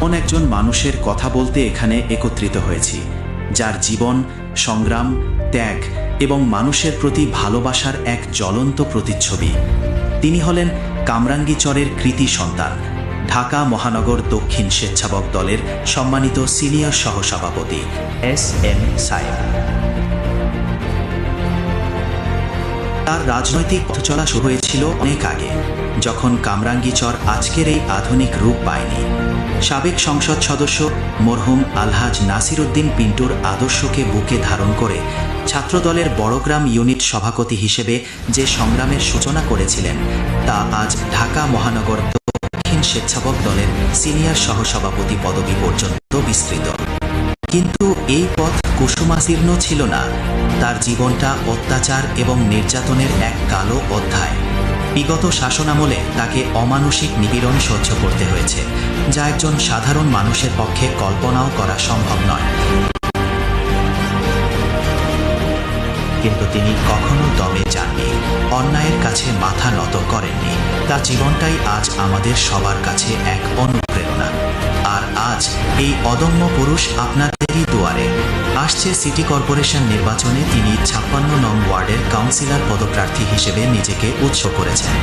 এমন একজন মানুষের কথা বলতে এখানে একত্রিত হয়েছি, যার জীবন, সংগ্রাম, ত্যাগ এবং মানুষের প্রতি ভালোবাসার এক জ্বলন্ত প্রতিচ্ছবি। তিনি হলেন কামরাঙ্গীচরের কৃতি সন্তান, ঢাকা মহানগর দক্ষিণ স্বেচ্ছাসেবক দলের সম্মানিত সিনিয়র সহসভাপতি এস.এম. সাইম। তার রাজনৈতিক পথচলা শুরু হয়েছিল অনেক আগে, যখন কামরাঙ্গীচর আজকের এই আধুনিক রূপ পায়নি। সাবেক সংসদ সদস্য মরহুম আলহাজ নাসির উদ্দিন পিন্টুর আদর্শকে বুকে ধারণ করে ছাত্রদলের বড়গ্রাম ইউনিট সভাপতি হিসেবে যে সংগ্রামের সূচনা করেছিলেন, তা আজ ঢাকা মহানগর দক্ষিণ স্বেচ্ছাসেবক দলের সিনিয়র সহসভাপতি পদবি পর্যন্ত বিস্তৃত। কিন্তু এই পথ কুসুমাসীর্ণ ছিল না। তার জীবনটা অত্যাচার এবং নির্যাতনের এক কালো অধ্যায়। বিগত শাসনামলে তাকে অমানসিক নিপীড়ন সহ্য করতে হয়েছে, যা একজন সাধারণ মানুষের পক্ষে কল্পনাও করা সম্ভব নয়। কিন্তু তিনি কখনো দমে যাননি, অন্যায়ের কাছে মাথা নত করেননি। তার জীবনটাই আজ আমাদের সবার কাছে এক অনুপ্রেরণা। আর আজ এই অদম্য পুরুষ আপনাদেরই দুয়ারে। আসছে সিটি কর্পোরেশন নির্বাচনে তিনি ৫৬ নং ওয়ার্ডের কাউন্সিলর পদপ্রার্থী হিসেবে নিজেকে উৎসর্গ করেছেন।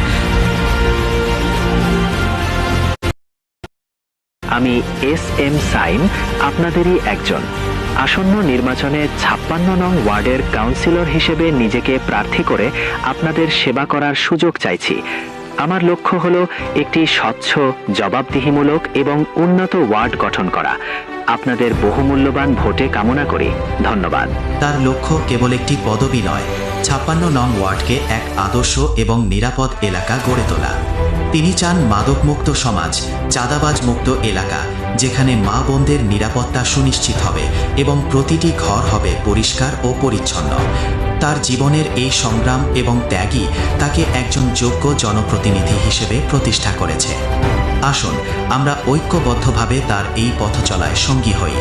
আমি এস.এম. সাইম, আপনাদেরই একজন। আসন্ন নির্বাচনে ৫৬ নং ওয়ার্ডের কাউন্সিলর হিসেবে নিজেকে প্রার্থী করে আপনাদের সেবা করার সুযোগ চাইছি। আমার লক্ষ্য হলো একটি স্বচ্ছ, জবাবদিহিমূলক এবং উন্নত ওয়ার্ড গঠন করা। আপনাদের বহুমূল্যবান ভোটে কামনা করি। ধন্যবাদ। তার লক্ষ্য কেবল একটি পদবি নয়, ৫৬ নং ওয়ার্ডকে এক আদর্শ এবং নিরাপদ এলাকা গড়ে তোলা। তিনি চান মাদকমুক্ত সমাজ, চাঁদাবাজ মুক্ত এলাকা, যেখানে মা বোনদের নিরাপত্তা সুনিশ্চিত হবে এবং প্রতিটি ঘর হবে পরিষ্কার ও পরিচ্ছন্ন। তার জীবনের এই সংগ্রাম এবং ত্যাগই তাকে একজন যোগ্য জনপ্রতিনিধি হিসেবে প্রতিষ্ঠা করেছে। আসুন আমরা ঐক্যবদ্ধভাবে তার এই পথচলায় সঙ্গী হই।